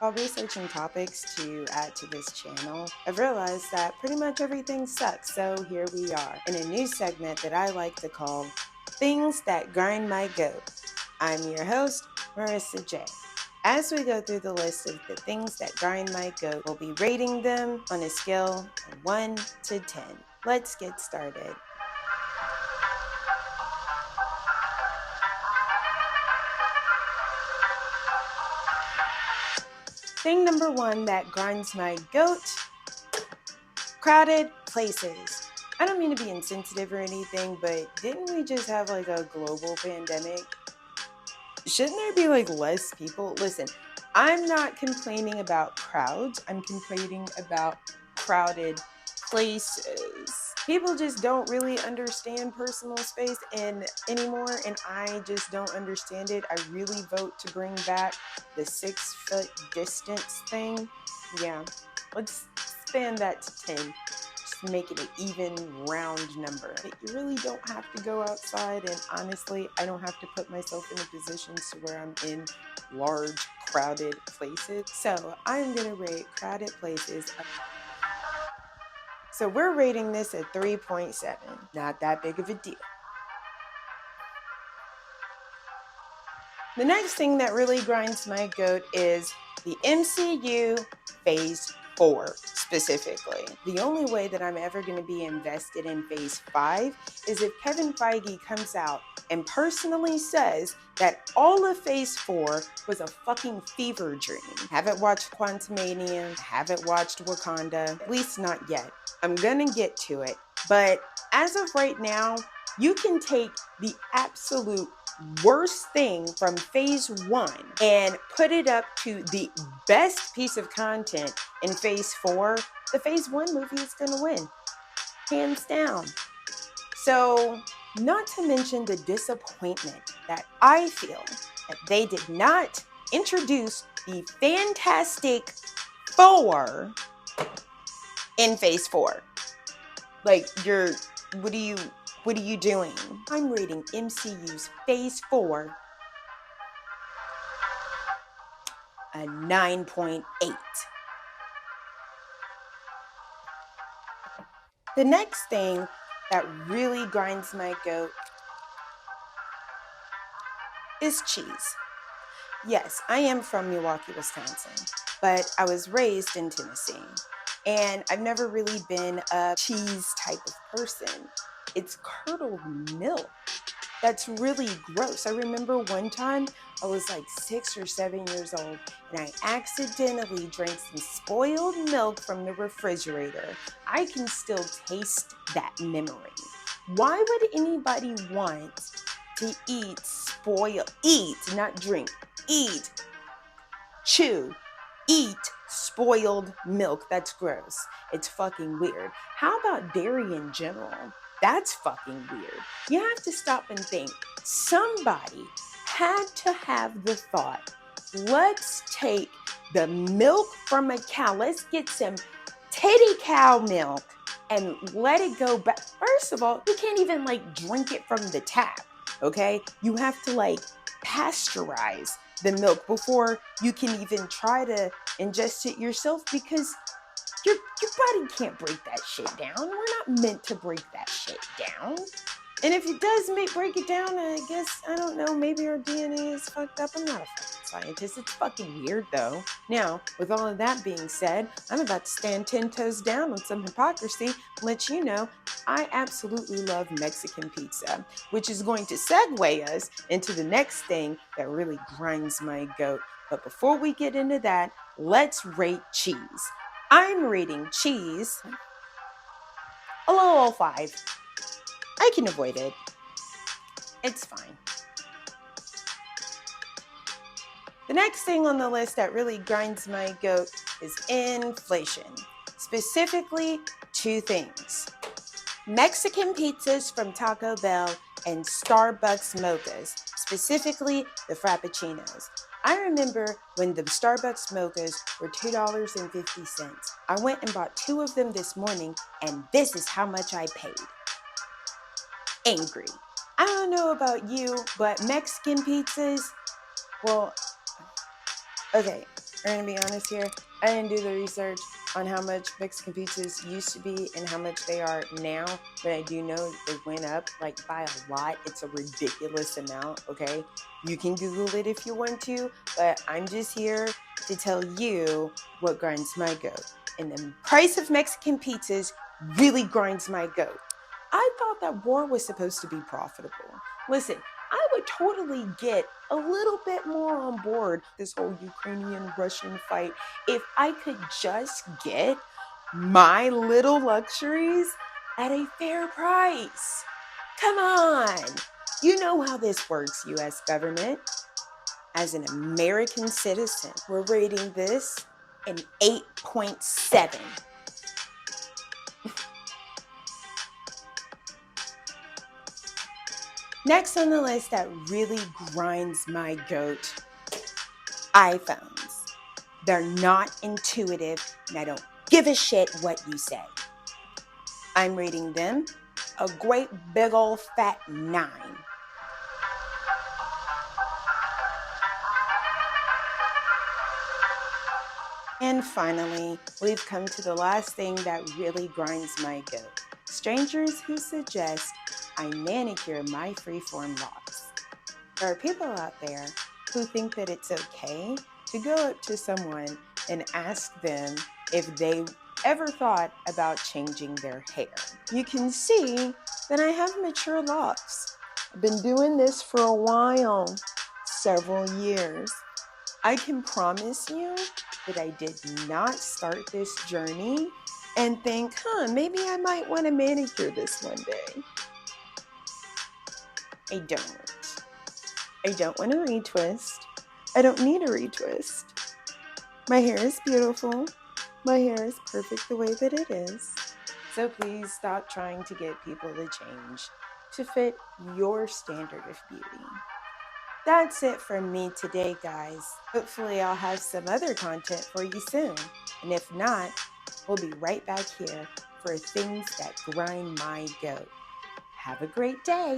While researching topics to add to this channel, I've realized that pretty much everything sucks, so here we are, in a new segment that I like to call Things That Grind My Goat. I'm your host, Marissa J. As we go through the list of the things that grind my goat, we'll be rating them on a scale of 1 to 10. Let's get started. Thing number 1 that grinds my goat: crowded places. I don't mean to be insensitive or anything, but didn't we just have like a global pandemic? Shouldn't there be like less people? Listen, I'm not complaining about crowds. I'm complaining about crowded places. People just don't really understand personal space anymore, and I just don't understand it. I really vote to bring back the 6-foot distance thing. Yeah, let's expand that to 10. Just make it an even round number. But you really don't have to go outside, and honestly, I don't have to put myself in a position to where I'm in large, crowded places. So I'm gonna rate crowded places. So we're rating this at 3.7. Not that big of a deal. The next thing that really grinds my goat is the MCU Phase 4 specifically. The only way that I'm ever going to be invested in Phase 5 is if Kevin Feige comes out and personally says that all of Phase 4 was a fucking fever dream. Haven't watched Quantumania, haven't watched Wakanda, at least not yet. I'm gonna get to it, but as of right now, you can take the absolute worst thing from Phase 1 and put it up to the best piece of content in Phase 4, the Phase 1 movie is going to win. Hands down. So, not to mention the disappointment that I feel that they did not introduce the Fantastic Four in Phase 4. Like, what are you doing? I'm rating MCU's Phase 4 a 9.8. The next thing that really grinds my goat is cheese. Yes, I am from Milwaukee, Wisconsin, but I was raised in Tennessee, and I've never really been a cheese type of person. It's curdled milk. That's really gross. I remember one time I was like 6 or 7 years old, and I accidentally drank some spoiled milk from the refrigerator. I can still taste that memory. Why would anybody want to not drink, eat spoiled milk? That's gross. It's fucking weird. How about dairy in general? That's fucking weird. You have to stop and think. Somebody had to have the thought, let's take the milk from a cow, let's get some titty cow milk and let it go back. First of all, you can't even like drink it from the tap, okay? You have to like pasteurize the milk before you can even try to ingest it yourself, because your body can't break that shit down. We're not meant to break that shit down. And if it does break it down, I guess, I don't know, maybe our DNA is fucked up. I'm not a fucking scientist. It's fucking weird though. Now, with all of that being said, I'm about to stand 10 toes down on some hypocrisy and let you know I absolutely love Mexican pizza, which is going to segue us into the next thing that really grinds my goat. But before we get into that, let's rate cheese. I'm rating cheese a low 5. I can avoid it. It's fine. The next thing on the list that really grinds my goat is inflation. Specifically, 2 things: Mexican pizzas from Taco Bell and Starbucks mochas, specifically the Frappuccinos. I remember when the Starbucks mochas were $2.50. I went and bought 2 of them this morning, and this is how much I paid. Angry. I don't know about you, but Mexican pizzas, well, okay, We're gonna be honest here. I didn't do the research on how much Mexican pizzas used to be and how much they are now, but I do know they went up like by a lot. It's a ridiculous amount, okay? You can Google it if you want to, but I'm just here to tell you what grinds my goat. And the price of Mexican pizzas really grinds my goat. I thought that war was supposed to be profitable. Listen, I would totally get a little bit more on board this whole Ukrainian Russian fight if I could just get my little luxuries at a fair price. Come on. You know how this works, US government. As an American citizen, we're rating this an 8.7. Next on the list that really grinds my goat, iPhones. They're not intuitive, and I don't give a shit what you say. I'm rating them a great big old fat 9. And finally, we've come to the last thing that really grinds my goat. Strangers who suggest I manicure my freeform locks. There are people out there who think that it's okay to go up to someone and ask them if they ever thought about changing their hair. You can see that I have mature locks. I've been doing this for a while, several years. I can promise you that I did not start this journey and think, maybe I might want to manicure this one day. I don't. I don't want to retwist. I don't need a retwist. My hair is beautiful. My hair is perfect the way that it is. So please stop trying to get people to change to fit your standard of beauty. That's it from me today, guys. Hopefully I'll have some other content for you soon. And if not, we'll be right back here for things that grind my goat. Have a great day.